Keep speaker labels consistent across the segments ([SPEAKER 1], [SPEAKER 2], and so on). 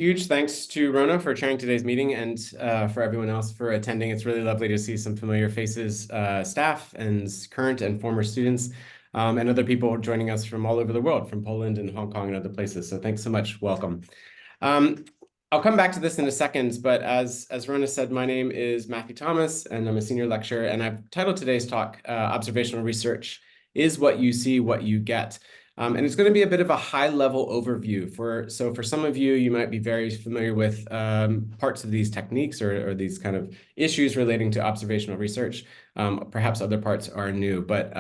[SPEAKER 1] Huge thanks to Rona for chairing today's meeting and for everyone else for attending. It's really lovely to see some familiar faces, staff and current and former students, and other people joining us from all over the world, from Poland and Hong Kong and other places. So thanks so much. Welcome. I'll come back to this in a second, but as Rona said, my name is Matthew Thomas, and I'm a senior lecturer, and I've titled today's talk, Observational Research is What You See, What You Get. And it's going to be a bit of a high-level overview. So for some of you, you might be very familiar with parts of these techniques or these kind of issues relating to observational research. Perhaps other parts are new, but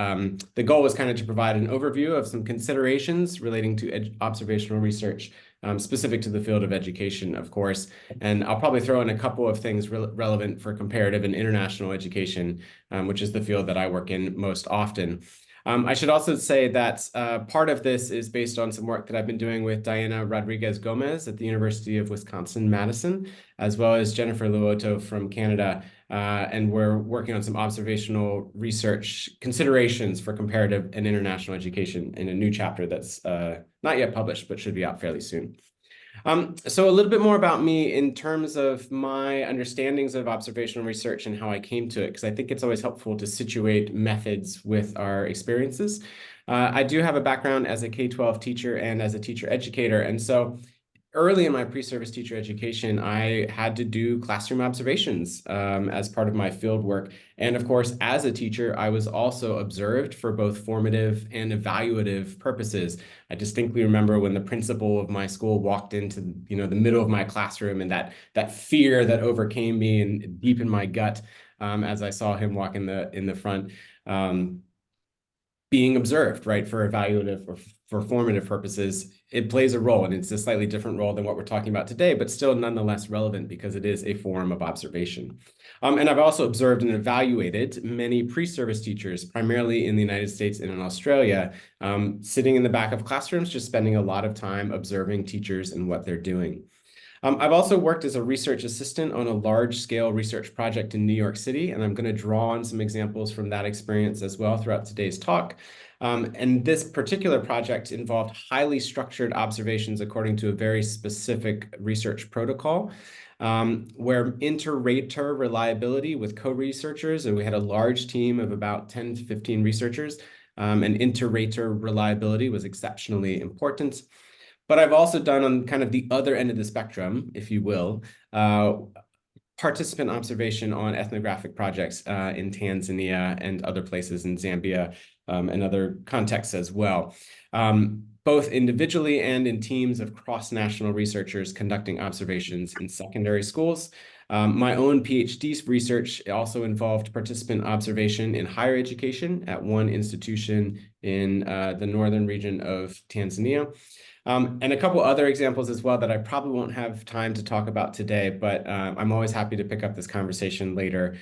[SPEAKER 1] the goal was kind of to provide an overview of some considerations relating to observational research, specific to the field of education, of course. And I'll probably throw in a couple of things relevant for comparative and international education, which is the field that I work in most often. I should also say that part of this is based on some work that I've been doing with Diana Rodriguez Gomez at the University of Wisconsin-Madison, as well as Jennifer Luoto from Canada. And we're working on some observational research considerations for comparative and international education in a new chapter that's not yet published, but should be out fairly soon. So a little bit more about me in terms of my understandings of observational research and how I came to it, because I think it's always helpful to situate methods with our experiences. I do have a background as a K-12 teacher and as a teacher educator, and so early in my pre-service teacher education, I had to do classroom observations as part of my field work. And of course, as a teacher, I was also observed for both formative and evaluative purposes. I distinctly remember when the principal of my school walked into the middle of my classroom, and that fear that overcame me and deep in my gut as I saw him walk in the front. Being observed, right, for evaluative or for formative purposes, it plays a role, and it's a slightly different role than what we're talking about today, but still nonetheless relevant because it is a form of observation. And I've also observed and evaluated many pre-service teachers, primarily in the United States and in Australia, sitting in the back of classrooms, just spending a lot of time observing teachers and what they're doing. I've also worked as a research assistant on a large-scale research project in New York City, and I'm going to draw on some examples from that experience as well throughout today's talk. And this particular project involved highly structured observations according to a very specific research protocol, where inter-rater reliability with co-researchers, and we had a large team of about 10 to 15 researchers, and inter-rater reliability was exceptionally important. But I've also done on kind of the other end of the spectrum, if you will, participant observation on ethnographic projects in Tanzania and other places in Zambia and other contexts as well, both individually and in teams of cross-national researchers conducting observations in secondary schools. My own PhD research also involved participant observation in higher education at one institution in the northern region of Tanzania. And a couple other examples as well that I probably won't have time to talk about today, but I'm always happy to pick up this conversation later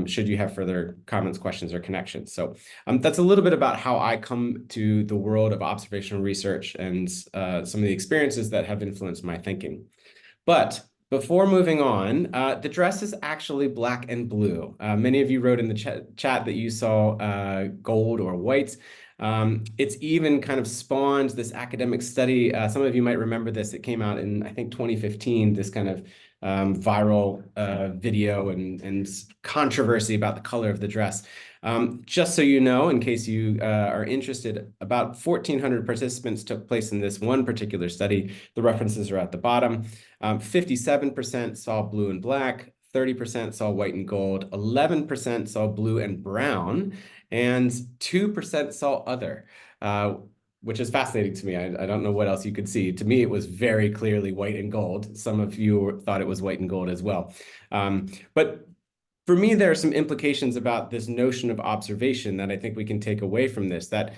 [SPEAKER 1] should you have further comments, questions, or connections. So that's a little bit about how I come to the world of observational research and some of the experiences that have influenced my thinking. But before moving on, the dress is actually black and blue. Many of you wrote in the chat that you saw gold or white. It's even kind of spawned this academic study. Some of you might remember this. It came out in, I think, 2015, this kind of viral video and controversy about the color of the dress. Just so you know, in case you are interested, about 1,400 participants took place in this one particular study. The references are at the bottom. 57% saw blue and black, 30% saw white and gold, 11% saw blue and brown, and 2% saw other, which is fascinating to me. I don't know what else you could see. To me, it was very clearly white and gold. Some of you thought it was white and gold as well. But for me, there are some implications about this notion of observation that I think we can take away from this, that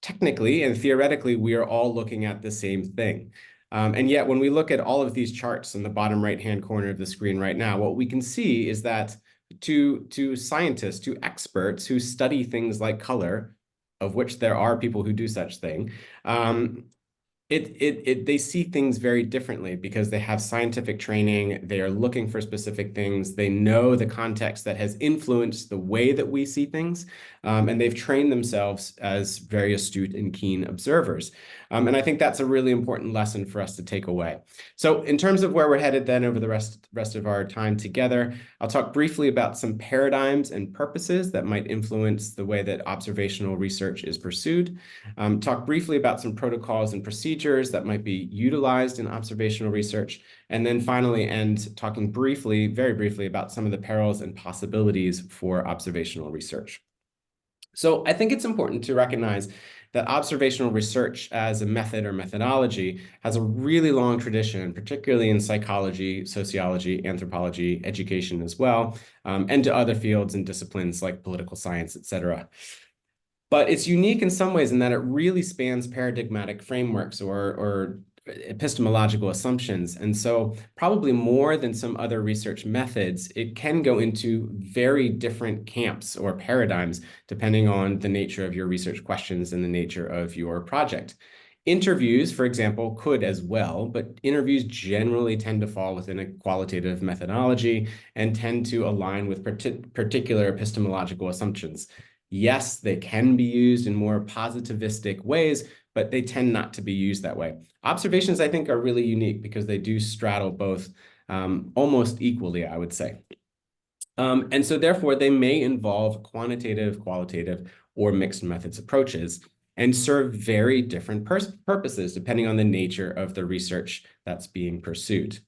[SPEAKER 1] technically and theoretically, we are all looking at the same thing. And yet, when we look at all of these charts in the bottom right-hand corner of the screen right now, what we can see is that to scientists, to experts who study things like color, of which there are people who do such thing, they see things very differently because they have scientific training. They are looking for specific things. They know the context that has influenced the way that we see things, and they've trained themselves as very astute and keen observers. And I think that's a really important lesson for us to take away. So in terms of where we're headed then over the rest of our time together, I'll talk briefly about some paradigms and purposes that might influence the way that observational research is pursued. Talk briefly about some protocols and procedures that might be utilized in observational research, and then finally end talking briefly, very briefly, about some of the perils and possibilities for observational research. So I think it's important to recognize that observational research as a method or methodology has a really long tradition, particularly in psychology, sociology, anthropology, education as well, and to other fields and disciplines like political science, et cetera. But it's unique in some ways in that it really spans paradigmatic frameworks or epistemological assumptions. And so probably more than some other research methods, it can go into very different camps or paradigms, depending on the nature of your research questions and the nature of your project. Interviews, for example, could as well, but interviews generally tend to fall within a qualitative methodology and tend to align with particular epistemological assumptions. Yes, they can be used in more positivistic ways, but they tend not to be used that way. Observations, I think, are really unique because they do straddle both almost equally, I would say. And so therefore, they may involve quantitative, qualitative, or mixed methods approaches and serve very different purposes depending on the nature of the research that's being pursued.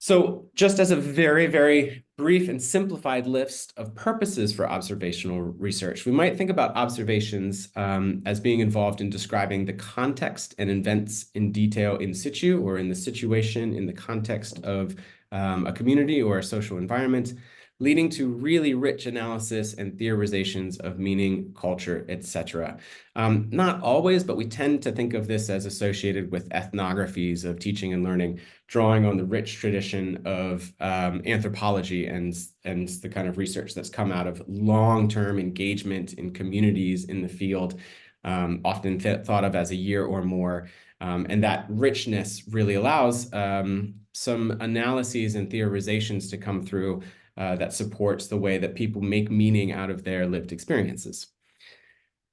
[SPEAKER 1] So just as a very, very brief and simplified list of purposes for observational research, we might think about observations as being involved in describing the context and events in detail in situ, or in the situation in the context of a community or a social environment, leading to really rich analysis and theorizations of meaning, culture, etc. Not always, but we tend to think of this as associated with ethnographies of teaching and learning, drawing on the rich tradition of anthropology and the kind of research that's come out of long-term engagement in communities in the field, often thought of as a year or more. And that richness really allows some analyses and theorizations to come through that supports the way that people make meaning out of their lived experiences.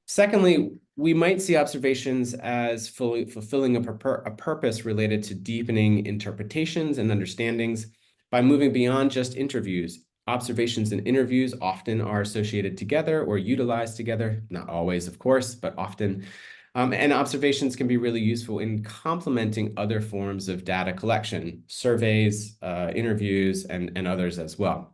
[SPEAKER 1] Secondly, we might see observations as fulfilling a purpose related to deepening interpretations and understandings by moving beyond just interviews. Observations and interviews often are associated together or utilized together, not always, of course, but often. And observations can be really useful in complementing other forms of data collection, surveys, interviews, and others as well.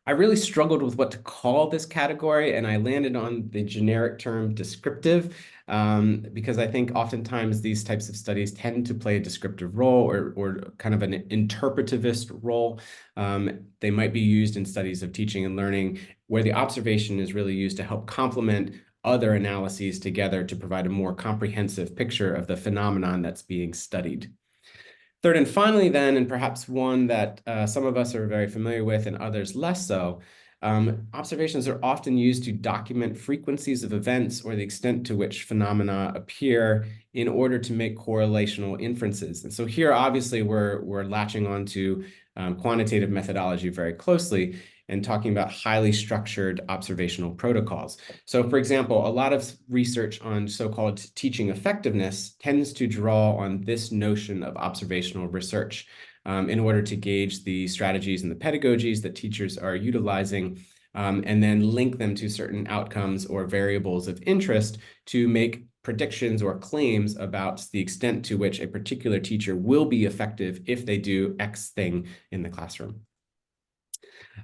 [SPEAKER 1] I really struggled with what to call this category, and I landed on the generic term descriptive, because I think oftentimes these types of studies tend to play a descriptive role or kind of an interpretivist role. They might be used in studies of teaching and learning, where the observation is really used to help complement other analyses together to provide a more comprehensive picture of the phenomenon that's being studied. Third and finally then, and perhaps one that some of us are very familiar with and others less so, observations are often used to document frequencies of events or the extent to which phenomena appear in order to make correlational inferences. And so here, obviously, we're latching onto quantitative methodology very closely and talking about highly structured observational protocols. So for example, a lot of research on so-called teaching effectiveness tends to draw on this notion of observational research in order to gauge the strategies and the pedagogies that teachers are utilizing, and then link them to certain outcomes or variables of interest to make predictions or claims about the extent to which a particular teacher will be effective if they do X thing in the classroom.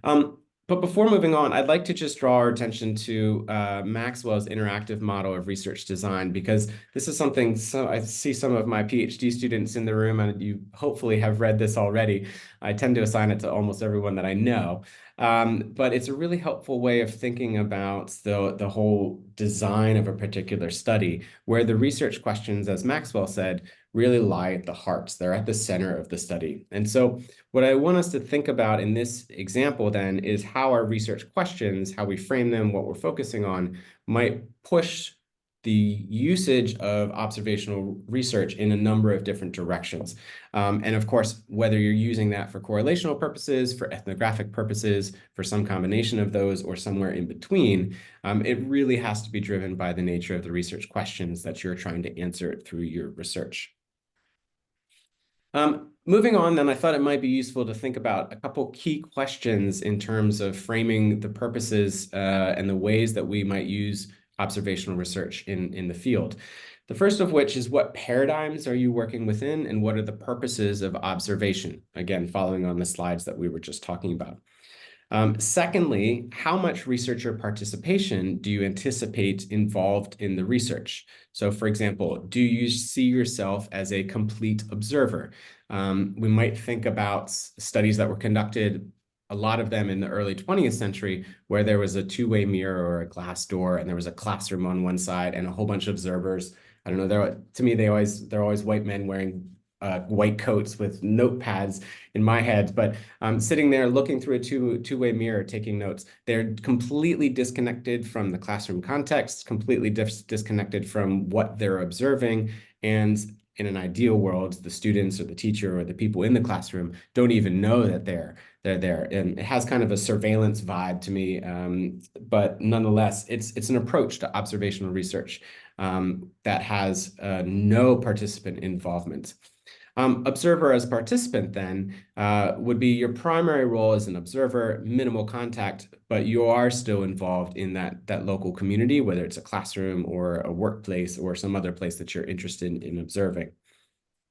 [SPEAKER 1] But before moving on, I'd like to just draw our attention to Maxwell's interactive model of research design, because this is something, so I see some of my PhD students in the room, and you hopefully have read this already. I tend to assign it to almost everyone that I know. But it's a really helpful way of thinking about the whole design of a particular study, where the research questions, as Maxwell said, really lie at the heart. They're at the center of the study. And so what I want us to think about in this example then is how our research questions, how we frame them, what we're focusing on, might push the usage of observational research in a number of different directions. And of course, whether you're using that for correlational purposes, for ethnographic purposes, for some combination of those, or somewhere in between, it really has to be driven by the nature of the research questions that you're trying to answer through your research. Moving on, then, I thought it might be useful to think about a couple key questions in terms of framing the purposes and the ways that we might use observational research in the field. The first of which is, what paradigms are you working within, and what are the purposes of observation? Again, following on the slides that we were just talking about. Secondly, how much researcher participation do you anticipate involved in the research? So, for example, do you see yourself as a complete observer? We might think about studies that were conducted, a lot of them in the early 20th century, where there was a two-way mirror or a glass door, and there was a classroom on one side and a whole bunch of observers. I don't know, to me, they're always white men wearing white coats with notepads in my head, but sitting there looking through a two-way mirror, taking notes. They're completely disconnected from the classroom context, completely disconnected from what they're observing. And in an ideal world, the students or the teacher or the people in the classroom don't even know that they're there. And it has kind of a surveillance vibe to me, but nonetheless, it's an approach to observational research that has no participant involvement. Observer as participant, then, would be your primary role as an observer, minimal contact, but you are still involved in that local community, whether it's a classroom or a workplace or some other place that you're interested in observing.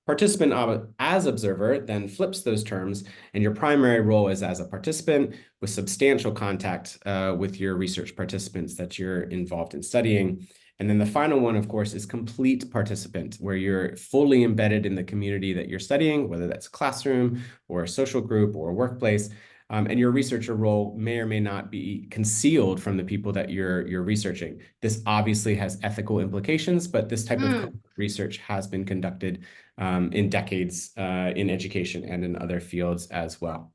[SPEAKER 1] Participant as observer then flips those terms, and your primary role is as a participant with substantial contact with your research participants that you're involved in studying. And then the final one, of course, is complete participant, where you're fully embedded in the community that you're studying, whether that's a classroom or a social group or a workplace. And your researcher role may or may not be concealed from the people that you're researching. This obviously has ethical implications, but this type of research has been conducted in decades in education and in other fields as well.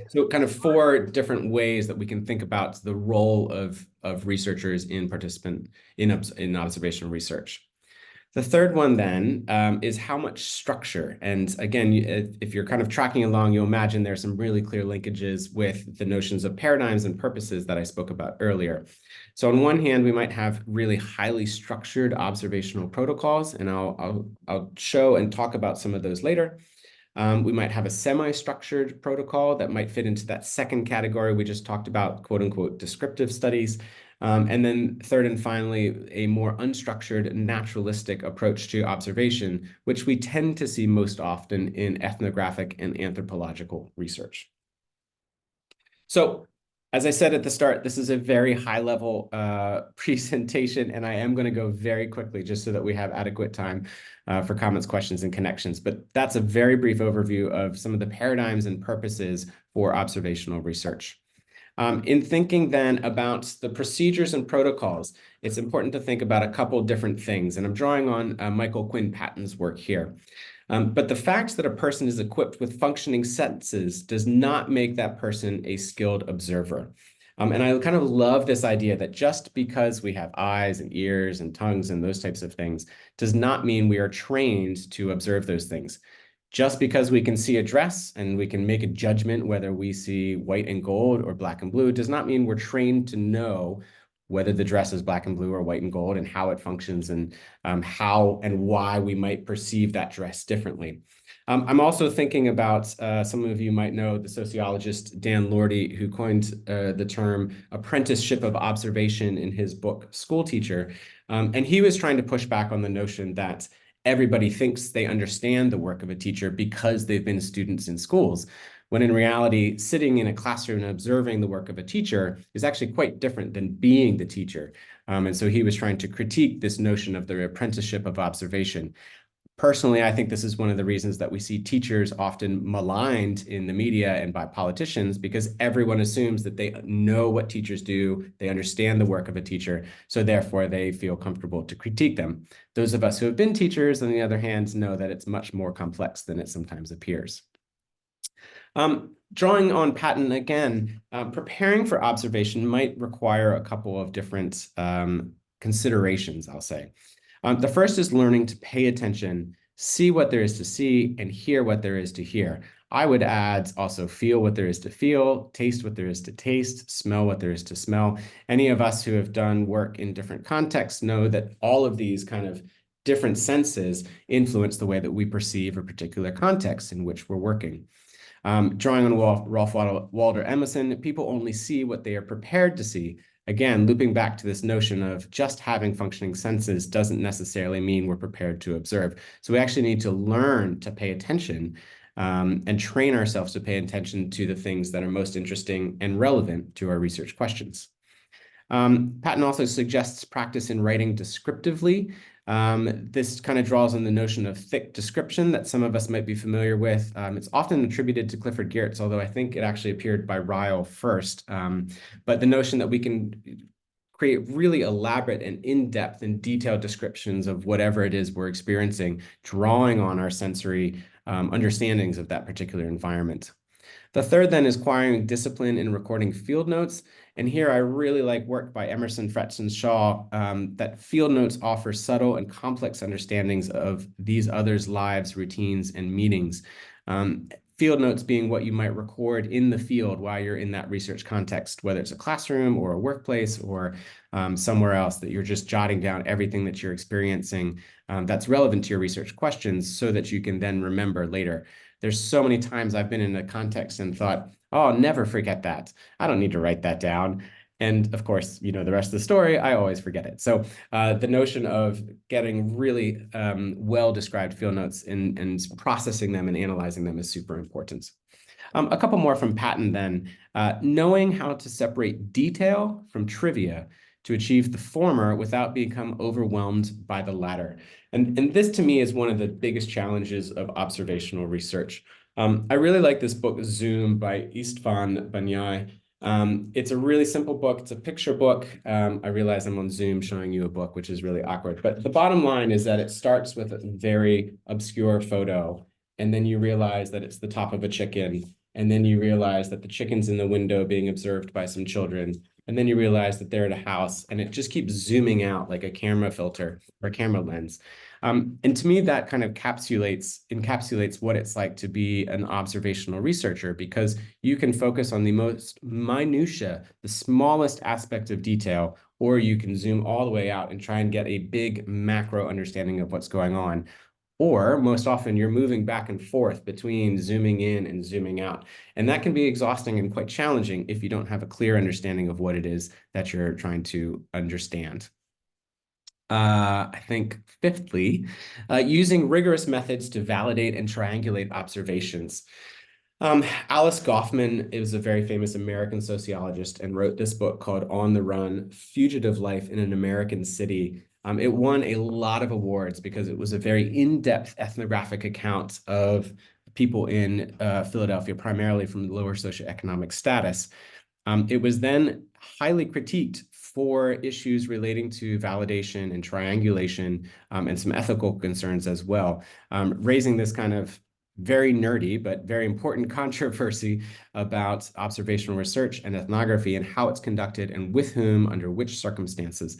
[SPEAKER 1] So kind of four different ways that we can think about the role of researchers in observational research. The third one then is how much structure. And again, if you're kind of tracking along, you'll imagine there's some really clear linkages with the notions of paradigms and purposes that I spoke about earlier. So on one hand, we might have really highly structured observational protocols, and I'll show and talk about some of those later. We might have a semi-structured protocol that might fit into that second category we just talked about, quote unquote, descriptive studies. And then third and finally, a more unstructured, naturalistic approach to observation, which we tend to see most often in ethnographic and anthropological research. So, as I said at the start, this is a very high-level presentation, and I am going to go very quickly just so that we have adequate time for comments, questions, and connections. But that's a very brief overview of some of the paradigms and purposes for observational research. In thinking then about the procedures and protocols, it's important to think about a couple different things, and I'm drawing on Michael Quinn Patton's work here. But the fact that a person is equipped with functioning senses does not make that person a skilled observer. And I kind of love this idea that just because we have eyes and ears and tongues and those types of things does not mean we are trained to observe those things. Just because we can see a dress and we can make a judgment whether we see white and gold or black and blue does not mean we're trained to know whether the dress is black and blue or white and gold and how it functions and how and why we might perceive that dress differently. I'm also thinking about, some of you might know the sociologist Dan Lordy, who coined the term apprenticeship of observation in his book, School Teacher. And he was trying to push back on the notion that everybody thinks they understand the work of a teacher because they've been students in schools, when in reality, sitting in a classroom and observing the work of a teacher is actually quite different than being the teacher. And so he was trying to critique this notion of the apprenticeship of observation. Personally, I think this is one of the reasons that we see teachers often maligned in the media and by politicians, because everyone assumes that they know what teachers do, they understand the work of a teacher, so therefore they feel comfortable to critique them. Those of us who have been teachers, on the other hand, know that it's much more complex than it sometimes appears. Drawing on Patton again, preparing for observation might require a couple of different considerations, I'll say. The first is learning to pay attention, see what there is to see, and hear what there is to hear. I would add also feel what there is to feel, taste what there is to taste, smell what there is to smell. Any of us who have done work in different contexts know that all of these kind of different senses influence the way that we perceive a particular context in which we're working. Drawing on Ralph Waldo Emerson, people only see what they are prepared to see. Again, looping back to this notion of just having functioning senses doesn't necessarily mean we're prepared to observe. So we actually need to learn to pay attention and train ourselves to pay attention to the things that are most interesting and relevant to our research questions. Patton also suggests practice in writing descriptively. This kind of draws on the notion of thick description that some of us might be familiar with. It's often attributed to Clifford Geertz, although I think it actually appeared by Ryle first. But the notion that we can create really elaborate and in-depth and detailed descriptions of whatever it is we're experiencing, drawing on our sensory understandings of that particular environment. The third then is acquiring discipline in recording field notes. And here I really like work by Emerson, Fretz, and Shaw that field notes offer subtle and complex understandings of these others' lives, routines, and meetings. Field notes being what you might record in the field while you're in that research context, whether it's a classroom or a workplace or somewhere else, that you're just jotting down everything that you're experiencing that's relevant to your research questions so that you can then remember later. There's so many times I've been in a context and thought, oh, I'll never forget that. I don't need to write that down. And of course, you know, the rest of the story, I always forget it. So the notion of getting really well-described field notes and processing them and analyzing them is super important. A couple more from Patton then. Knowing how to separate detail from trivia to achieve the former without becoming overwhelmed by the latter. And this to me is one of the biggest challenges of observational research. I really like this book, Zoom by Istvan Banyai. It's a really simple book. It's a picture book. I realize I'm on Zoom showing you a book, which is really awkward. But the bottom line is that it starts with a very obscure photo, and then you realize that it's the top of a chicken. And then you realize that the chicken's in the window being observed by some children. And then you realize that they're at a house, and it just keeps zooming out like a camera filter or camera lens. And to me, that kind of encapsulates what it's like to be an observational researcher, because you can focus on the most minutiae, the smallest aspect of detail, or you can zoom all the way out and try and get a big macro understanding of what's going on. Or most often you're moving back and forth between zooming in and zooming out. And that can be exhausting and quite challenging if you don't have a clear understanding of what it is that you're trying to understand. I think fifthly, using rigorous methods to validate and triangulate observations. Alice Goffman is a very famous American sociologist and wrote this book called On the Run: Fugitive Life in an American City. It won a lot of awards because it was a very in-depth ethnographic account of people in Philadelphia, primarily from lower socioeconomic status. It was then highly critiqued for issues relating to validation and triangulation and some ethical concerns as well, raising this kind of very nerdy but very important controversy about observational research and ethnography and how it's conducted and with whom, under which circumstances.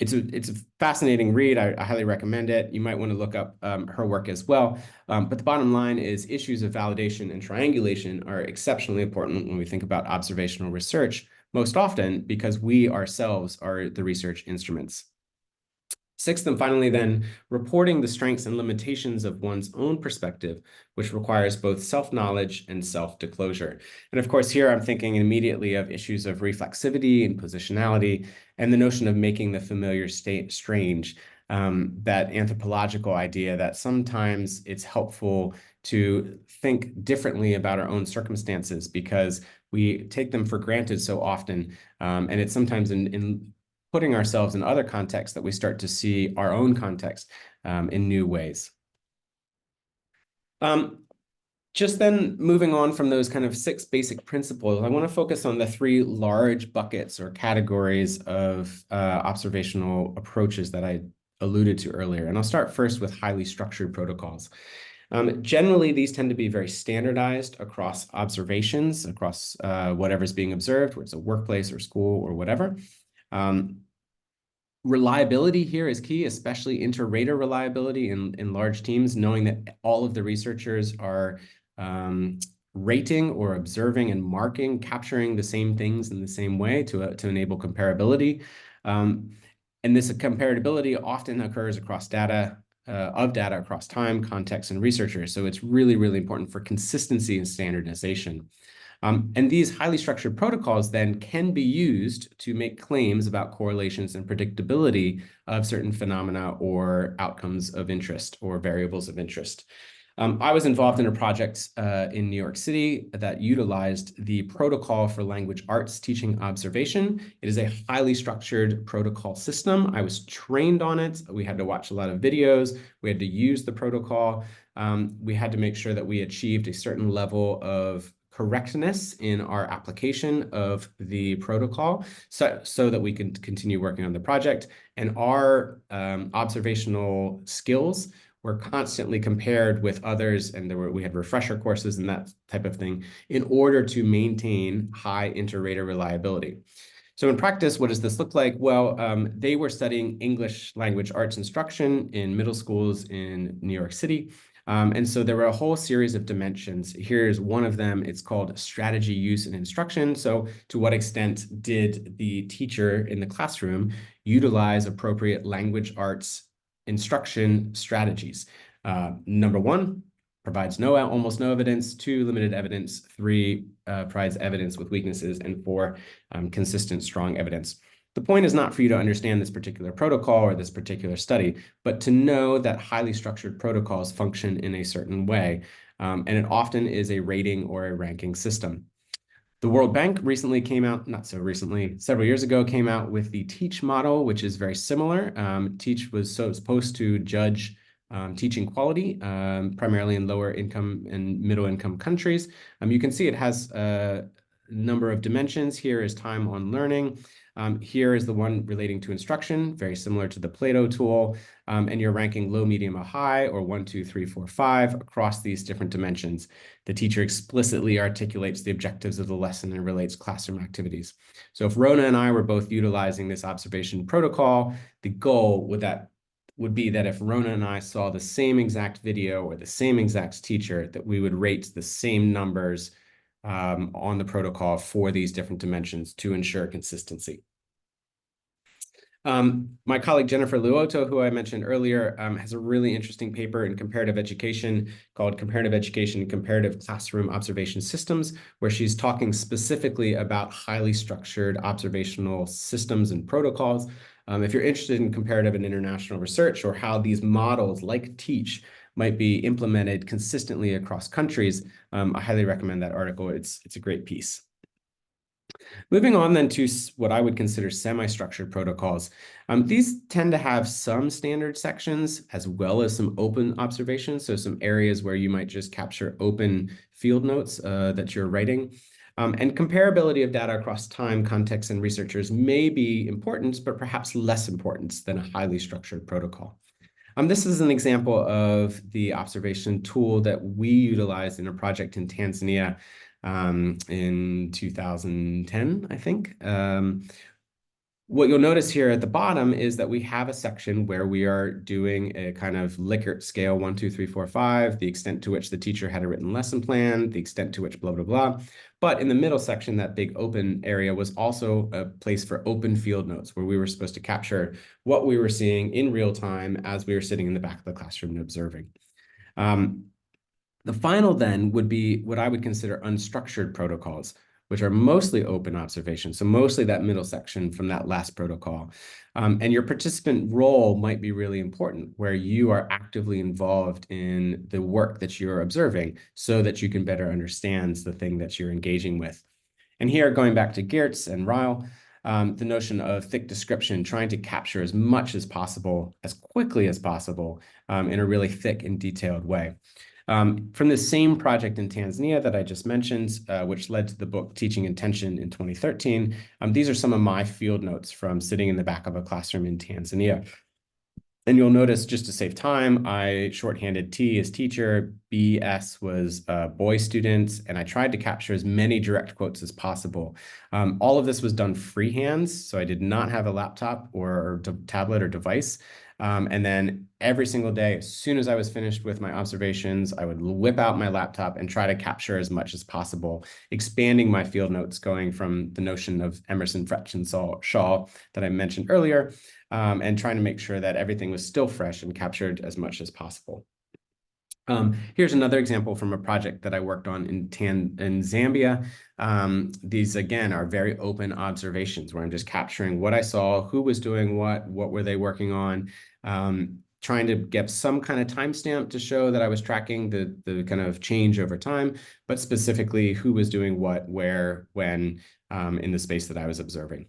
[SPEAKER 1] It's a fascinating read. I highly recommend it. You might want to look up her work as well. But the bottom line is issues of validation and triangulation are exceptionally important when we think about observational research, most often because we ourselves are the research instruments. Sixth and finally then, reporting the strengths and limitations of one's own perspective, which requires both self-knowledge and self-disclosure. And of course, here I'm thinking immediately of issues of reflexivity and positionality, and the notion of making the familiar state strange, that anthropological idea that sometimes it's helpful to think differently about our own circumstances because we take them for granted so often. And it's sometimes in putting ourselves in other contexts that we start to see our own context in new ways. Just then moving on from those kind of 6 basic principles, I want to focus on the 3 large buckets or categories of observational approaches that I alluded to earlier. And I'll start first with highly structured protocols. Generally, these tend to be very standardized across observations, across whatever's being observed, whether it's a workplace or school or whatever. Reliability here is key, especially inter-rater reliability in large teams, knowing that all of the researchers are rating or observing and marking, capturing the same things in the same way to enable comparability. And this comparability often occurs across data across time, context, and researchers. So it's really, really important for consistency and standardization. And these highly structured protocols then can be used to make claims about correlations and predictability of certain phenomena or outcomes of interest or variables of interest. I was involved in a project in New York City that utilized the protocol for language arts teaching observation. It is a highly structured protocol system. I was trained on it. We had to watch a lot of videos. We had to use the protocol. We had to make sure that we achieved a certain level of correctness in our application of the protocol so that we can continue working on the project. And our observational skills were constantly compared with others, and we had refresher courses and that type of thing in order to maintain high inter-rater reliability. So in practice, what does this look like? Well, they were studying English language arts instruction in middle schools in New York City. And so there were a whole series of dimensions. Here's one of them. It's called strategy, use, and instruction. So to what extent did the teacher in the classroom utilize appropriate language arts instruction strategies? Number one, provides almost no evidence. 2, limited evidence. 3, provides evidence with weaknesses. And 4, consistent, strong evidence. The point is not for you to understand this particular protocol or this particular study, but to know that highly structured protocols function in a certain way. And it often is a rating or a ranking system. The World Bank recently came out, not so recently, several years ago, came out with the TEACH model, which is very similar. TEACH was supposed to judge teaching quality, primarily in lower income and middle income countries. You can see it has a number of dimensions. Here is time on learning. Here is the one relating to instruction, very similar to the Plato tool. And you're ranking low, medium, or high, or 1, 2, 3, 4, 5 across these different dimensions. The teacher explicitly articulates the objectives of the lesson and relates classroom activities. So if Rona and I were both utilizing this observation protocol, the goal would be that if Rona and I saw the same exact video or the same exact teacher, that we would rate the same numbers on the protocol for these different dimensions to ensure consistency. My colleague Jennifer Luoto, who I mentioned earlier, has a really interesting paper in comparative education called Comparative Education and Comparative Classroom Observation Systems, where she's talking specifically about highly structured observational systems and protocols. If you're interested in comparative and international research or how these models like TEACH might be implemented consistently across countries, I highly recommend that article. It's a great piece. Moving on then to what I would consider semi-structured protocols. These tend to have some standard sections as well as some open observations, so some areas where you might just capture open field notes that you're writing. And comparability of data across time, context, and researchers may be important, but perhaps less important than a highly structured protocol. This is an example of the observation tool that we utilized in a project in Tanzania in 2010, I think. What you'll notice here at the bottom is that we have a section where we are doing a kind of Likert scale 1, 2, 3, 4, 5, the extent to which the teacher had a written lesson plan, the extent to which blah, blah, blah. But in the middle section, that big open area was also a place for open field notes where we were supposed to capture what we were seeing in real time as we were sitting in the back of the classroom and observing. The final then would be what I would consider unstructured protocols, which are mostly open observation. So mostly that middle section from that last protocol. And your participant role might be really important, where you are actively involved in the work that you're observing so that you can better understand the thing that you're engaging with. And here, going back to Geertz and Ryle, the notion of thick description, trying to capture as much as possible, as quickly as possible, in a really thick and detailed way. From the same project in Tanzania that I just mentioned, which led to the book Teaching Intention in 2013, these are some of my field notes from sitting in the back of a classroom in Tanzania. And you'll notice, just to save time, I shorthanded T as teacher, BS was boy students, and I tried to capture as many direct quotes as possible. All of this was done freehand, so I did not have a laptop or tablet or device. And then every single day, as soon as I was finished with my observations, I would whip out my laptop and try to capture as much as possible, expanding my field notes, going from the notion of Emerson, Fletch, and Shaw that I mentioned earlier, and trying to make sure that everything was still fresh and captured as much as possible. Here's another example from a project that I worked on in Zambia. These, again, are very open observations where I'm just capturing what I saw, who was doing what were they working on, trying to get some kind of timestamp to show that I was tracking the kind of change over time, but specifically who was doing what, where, when, in the space that I was observing.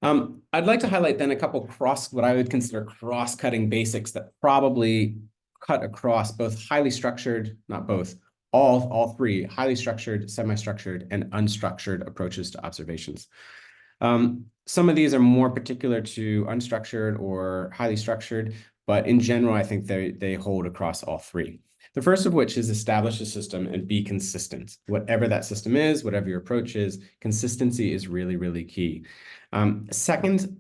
[SPEAKER 1] I'd like to highlight then a couple what I would consider cross-cutting basics that probably cut across both highly structured, not both, all three, highly structured, semi-structured, and unstructured approaches to observations. Some of these are more particular to unstructured or highly structured, but in general, I think they hold across all three. The first of which is establish a system and be consistent. Whatever that system is, whatever your approach is, consistency is really, really key. Second,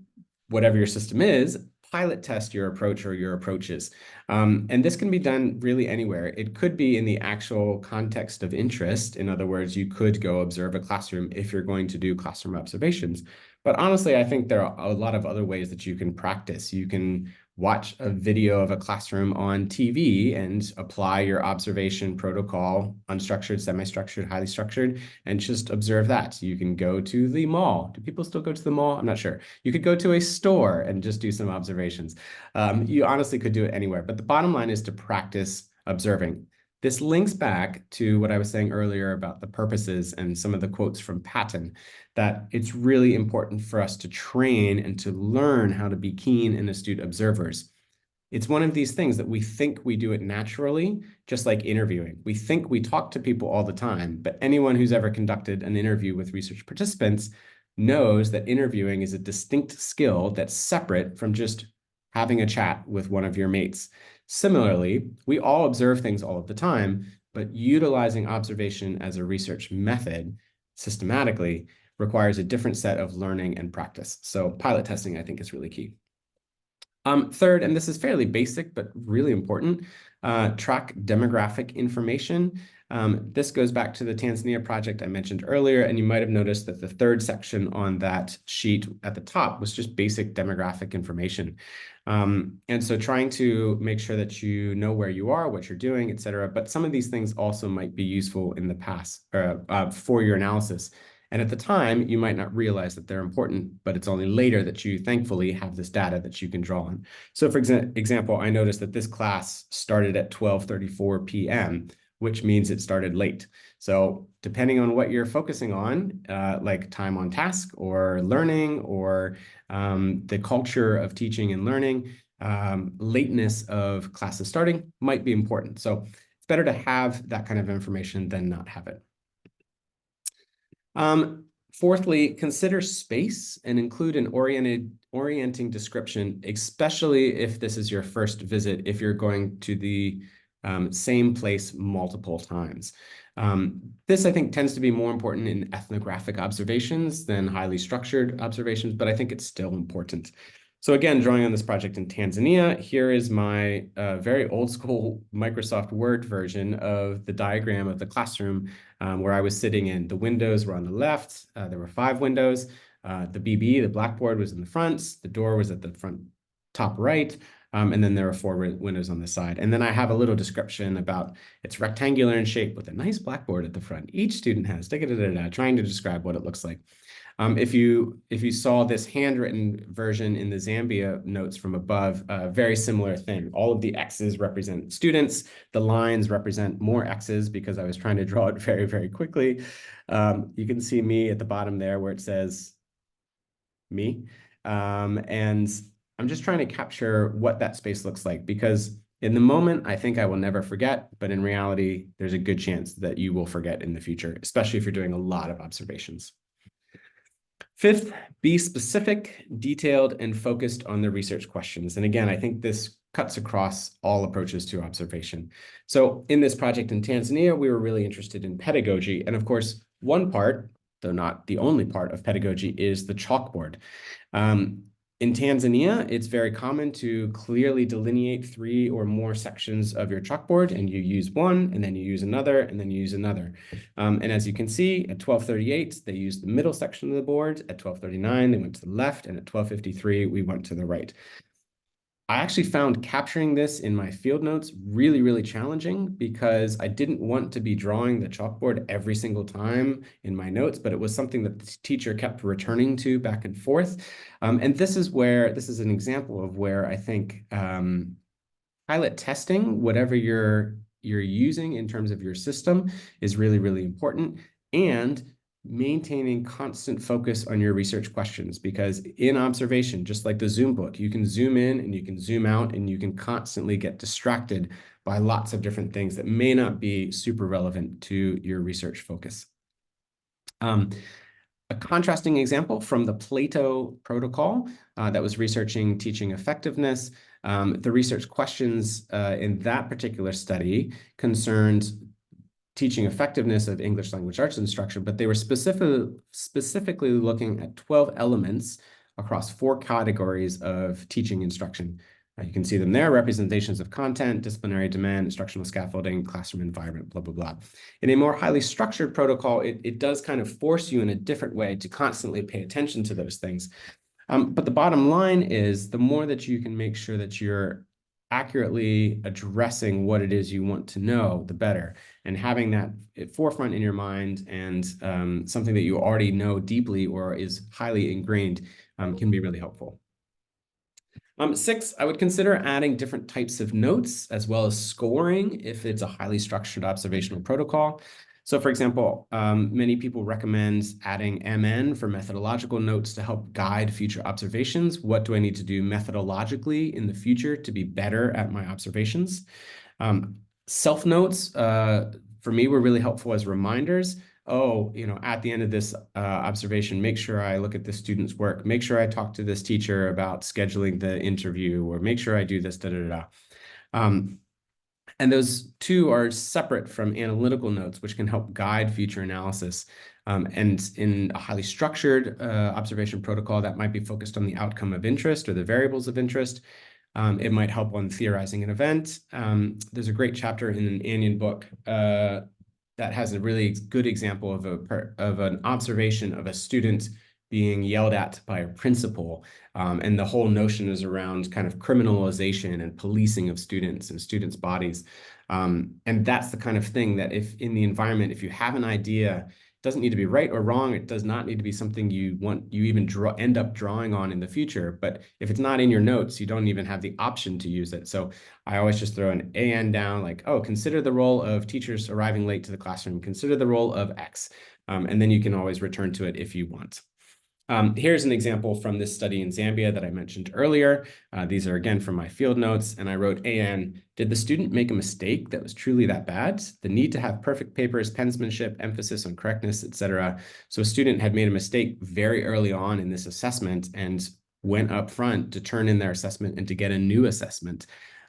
[SPEAKER 1] whatever your system is, pilot test your approach or your approaches. And this can be done really anywhere. It could be in the actual context of interest. In other words, you could go observe a classroom if you're going to do classroom observations. But honestly, I think there are a lot of other ways that you can practice. You can watch a video of a classroom on TV and apply your observation protocol, unstructured, semi-structured, highly structured, and just observe that. You can go to the mall. Do people still go to the mall? I'm not sure. You could go to a store and just do some observations. You honestly could do it anywhere, but the bottom line is to practice observing. This links back to what I was saying earlier about the purposes and some of the quotes from Patton, that it's really important for us to train and to learn how to be keen and astute observers. It's one of these things that we think we do it naturally, just like interviewing. We think we talk to people all the time, but anyone who's ever conducted an interview with research participants knows that interviewing is a distinct skill that's separate from just having a chat with one of your mates. Similarly, we all observe things all of the time, but utilizing observation as a research method systematically requires a different set of learning and practice. So pilot testing, I think, is really key. Third, and this is fairly basic, but really important, track demographic information. This goes back to the Tanzania project I mentioned earlier, and you might have noticed that the third section on that sheet at the top was just basic demographic information. And so trying to make sure that you know where you are, what you're doing, et cetera. But some of these things also might be useful in the past for your analysis. And at the time, you might not realize that they're important, but it's only later that you thankfully have this data that you can draw on. So for example, I noticed that this class started at 12:34 p.m., which means it started late. So depending on what you're focusing on, like time on task or learning or the culture of teaching and learning, lateness of classes starting might be important. So it's better to have that kind of information than not have it. Fourthly, consider space and include an orienting description, especially if this is your first visit, if you're going to the same place multiple times. This, I think, tends to be more important in ethnographic observations than highly structured observations, but I think it's still important. So again, drawing on this project in Tanzania, here is my very old school Microsoft Word version of the diagram of the classroom where I was sitting in. The windows were on the left. There were 5 windows. The BB, the blackboard, was in the front. The door was at the front top right. And then there are 4 windows on the side. And then I have a little description about it's rectangular in shape with a nice blackboard at the front. Each student has, trying to describe what it looks like. If you saw this handwritten version in the Zambia notes from above, very similar thing. All of the X's represent students. The lines represent more X's because I was trying to draw it very, very quickly. You can see me at the bottom there where it says me. And I'm just trying to capture what that space looks like because in the moment, I think I will never forget, but in reality, there's a good chance that you will forget in the future, especially if you're doing a lot of observations. Fifth, be specific, detailed, and focused on the research questions. And again, I think this cuts across all approaches to observation. So in this project in Tanzania, we were really interested in pedagogy. And of course, one part, though not the only part of pedagogy, is the chalkboard. In Tanzania, it's very common to clearly delineate 3 or more sections of your chalkboard, and you use one, and then you use another, and then you use another. And as you can see, at 12:38, they used the middle section of the board. At 12:39, they went to the left, and at 12:53, we went to the right. I actually found capturing this in my field notes really, really challenging because I didn't want to be drawing the chalkboard every single time in my notes, but it was something that the teacher kept returning to back and forth. And this is an example of where I think pilot testing, whatever you're using in terms of your system, is really, really important. And maintaining constant focus on your research questions, because in observation, just like the Zoom book, you can zoom in and you can zoom out and you can constantly get distracted by lots of different things that may not be super relevant to your research focus. A contrasting example from the Plato protocol that was researching teaching effectiveness. The research questions in that particular study concerned teaching effectiveness of English language arts instruction, but they were specifically looking at 12 elements across 4 categories of teaching instruction. You can see them there: representations of content, disciplinary demand, instructional scaffolding, classroom environment, blah, blah, blah. In a more highly structured protocol, it does kind of force you in a different way to constantly pay attention to those things. But the bottom line is, the more that you can make sure that you're accurately addressing what it is you want to know, the better. And having that at forefront in your mind and something that you already know deeply or is highly ingrained can be really helpful. 6, I would consider adding different types of notes as well as scoring if it's a highly structured observational protocol. So for example, many people recommend adding MN for methodological notes to help guide future observations. What do I need to do methodologically in the future to be better at my observations? Self-notes, for me, were really helpful as reminders. Oh, at the end of this observation, make sure I look at the student's work, make sure I talk to this teacher about scheduling the interview, or make sure I do this, da, da, da. And those 2 are separate from analytical notes, which can help guide future analysis. And in a highly structured observation protocol, that might be focused on the outcome of interest or the variables of interest. It might help on theorizing an event. There's a great chapter in an Anion book that has a really good example of an observation of a student being yelled at by a principal. And the whole notion is around kind of criminalization and policing of students and students' bodies. And that's the kind of thing that if in the environment, if you have an idea, it doesn't need to be right or wrong. It does not need to be something you even end up drawing on in the future. But if it's not in your notes, you don't even have the option to use it. So I always just throw an AN down, like, oh, consider the role of teachers arriving late to the classroom. Consider the role of X. And then you can always return to it if you want. Here's an example from this study in Zambia that I mentioned earlier. These are again from my field notes, and I wrote, AN, did the student make a mistake that was truly that bad? The need to have perfect papers, pensmanship, emphasis on correctness, etc. So a student had made a mistake very early on in this assessment and went up front to turn in their assessment and to get a new assessment.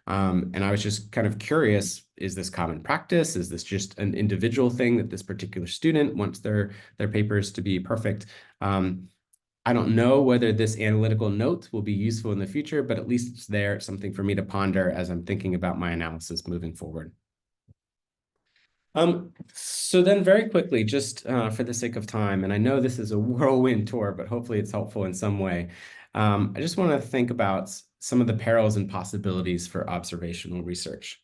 [SPEAKER 1] And I was just kind of curious, is this common practice? Is this just an individual thing that this particular student wants their papers to be perfect? I don't know whether this analytical note will be useful in the future, but at least it's there, something for me to ponder as I'm thinking about my analysis moving forward. So then very quickly, just for the sake of time, and I know this is a whirlwind tour, but hopefully it's helpful in some way. I just want to think about some of the perils and possibilities for observational research.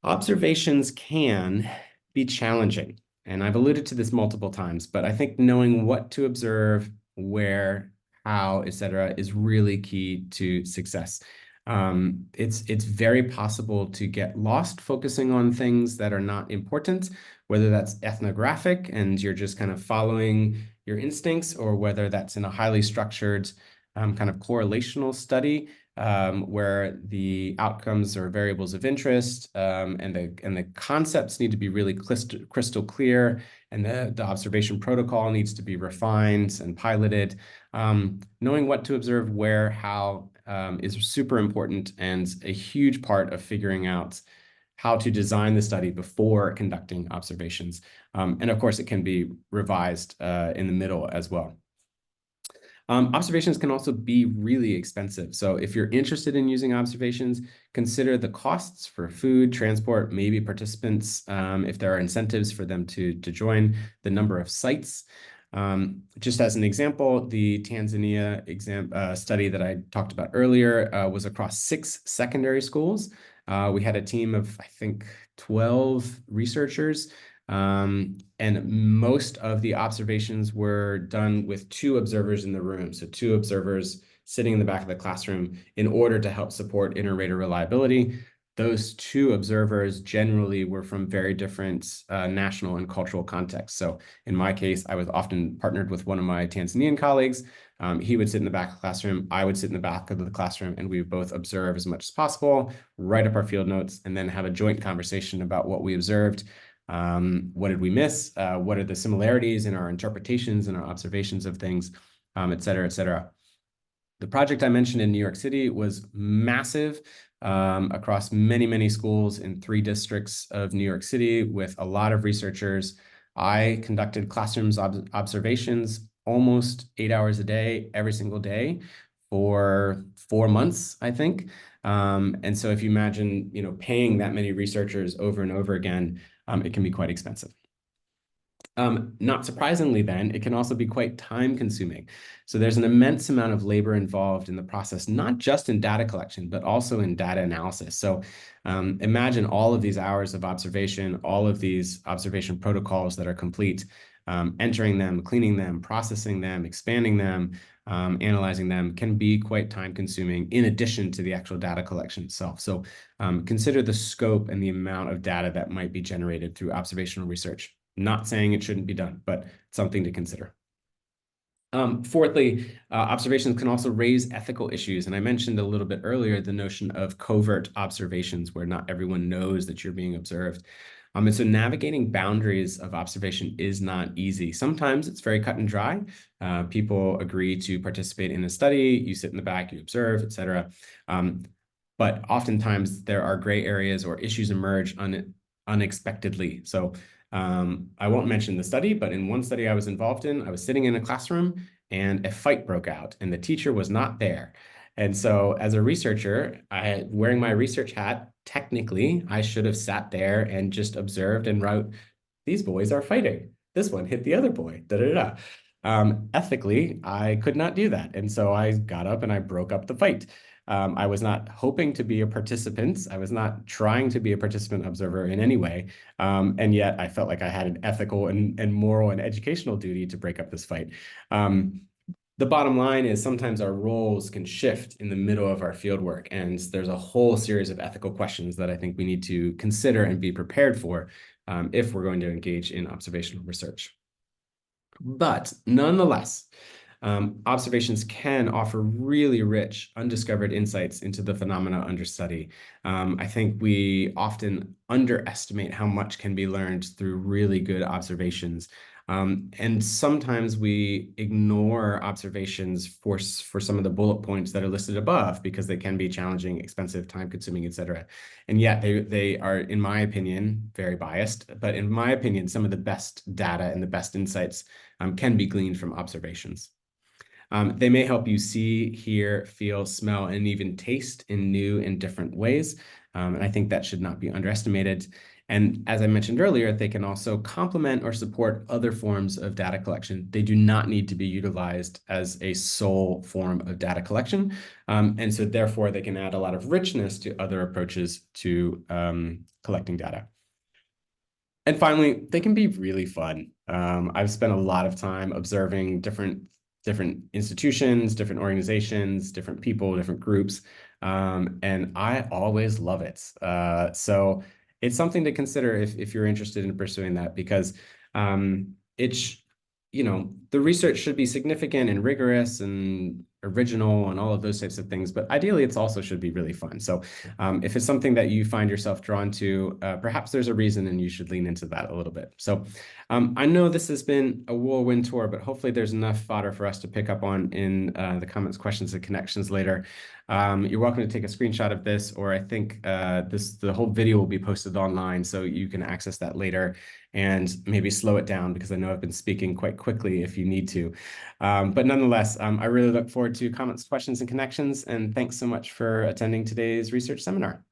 [SPEAKER 1] Observations can be challenging, and I've alluded to this multiple times, but I think knowing what to observe, where, how, etc., is really key to success. It's very possible to get lost focusing on things that are not important, whether that's ethnographic and you're just kind of following your instincts, or whether that's in a highly structured kind of correlational study. where the outcomes or variables of interest and the concepts need to be really crystal clear, and the observation protocol needs to be refined and piloted. Knowing what to observe, where, how is super important and a huge part of figuring out how to design the study before conducting observations. And of course, it can be revised in the middle as well. Observations can also be really expensive. So if you're interested in using observations, consider the costs for food, transport, maybe participants, if there are incentives for them to join, the number of sites. Just as an example, the Tanzania study that I talked about earlier was across 6 secondary schools. We had a team of, I think, 12 researchers. And most of the observations were done with 2 observers in the room. So 2 observers sitting in the back of the classroom in order to help support inter-rater reliability. Those 2 observers generally were from very different national and cultural contexts. So in my case, I was often partnered with one of my Tanzanian colleagues. He would sit in the back of the classroom, I would sit in the back of the classroom, and we would both observe as much as possible, write up our field notes, and then have a joint conversation about what we observed. What did we miss? What are the similarities in our interpretations and our observations of things, et cetera, et cetera. The project I mentioned in New York City was massive across many, many schools in 3 districts of New York City with a lot of researchers. I conducted classrooms observations almost 8 hours a day, every single day for 4 months, I think. And so if you imagine, paying that many researchers over and over again, it can be quite expensive. Not surprisingly, then, it can also be quite time consuming. So there's an immense amount of labor involved in the process, not just in data collection, but also in data analysis. So imagine all of these hours of observation, all of these observation protocols that are complete, entering them, cleaning them, processing them, expanding them, analyzing them can be quite time consuming in addition to the actual data collection itself. So consider the scope and the amount of data that might be generated through observational research. Not saying it shouldn't be done, but something to consider. Fourthly, observations can also raise ethical issues. And I mentioned a little bit earlier the notion of covert observations where not everyone knows that you're being observed. And so navigating boundaries of observation is not easy. Sometimes it's very cut and dry. People agree to participate in a study, you sit in the back, you observe, et cetera. But oftentimes there are gray areas or issues emerge unexpectedly. So I won't mention the study, but in one study I was involved in, I was sitting in a classroom and a fight broke out and the teacher was not there. And so as a researcher, wearing my research hat, technically, I should have sat there and just observed and wrote, these boys are fighting. This one hit the other boy, da da da. Ethically, I could not do that. And so I got up and I broke up the fight. I was not hoping to be a participant. I was not trying to be a participant observer in any way. And yet I felt like I had an ethical and moral and educational duty to break up this fight. The bottom line is sometimes our roles can shift in the middle of our fieldwork, and there's a whole series of ethical questions that I think we need to consider and be prepared for if we're going to engage in observational research. But nonetheless, observations can offer really rich, undiscovered insights into the phenomena under study. I think we often underestimate how much can be learned through really good observations. And sometimes we ignore observations for some of the bullet points that are listed above because they can be challenging, expensive, time-consuming, et cetera. And yet they are, in my opinion, very biased, but in my opinion, some of the best data and the best insights can be gleaned from observations. They may help you see, hear, feel, smell, and even taste in new and different ways. And I think that should not be underestimated. And as I mentioned earlier, they can also complement or support other forms of data collection. They do not need to be utilized as a sole form of data collection. And so therefore, they can add a lot of richness to other approaches to collecting data. And finally, they can be really fun. I've spent a lot of time observing different institutions, different organizations, different people, different groups, and I always love it. So it's something to consider if you're interested in pursuing that, because the research should be significant and rigorous and original and all of those types of things, but ideally it's also should be really fun. So if it's something that you find yourself drawn to, perhaps there's a reason and you should lean into that a little bit. So I know this has been a whirlwind tour, but hopefully there's enough fodder for us to pick up on in the comments, questions, and connections later. You're welcome to take a screenshot of this, or I think the whole video will be posted online, so you can access that later and maybe slow it down because I know I've been speaking quite quickly if you need to. But nonetheless, I really look forward to comments, questions, and connections, and thanks so much for attending today's research seminar.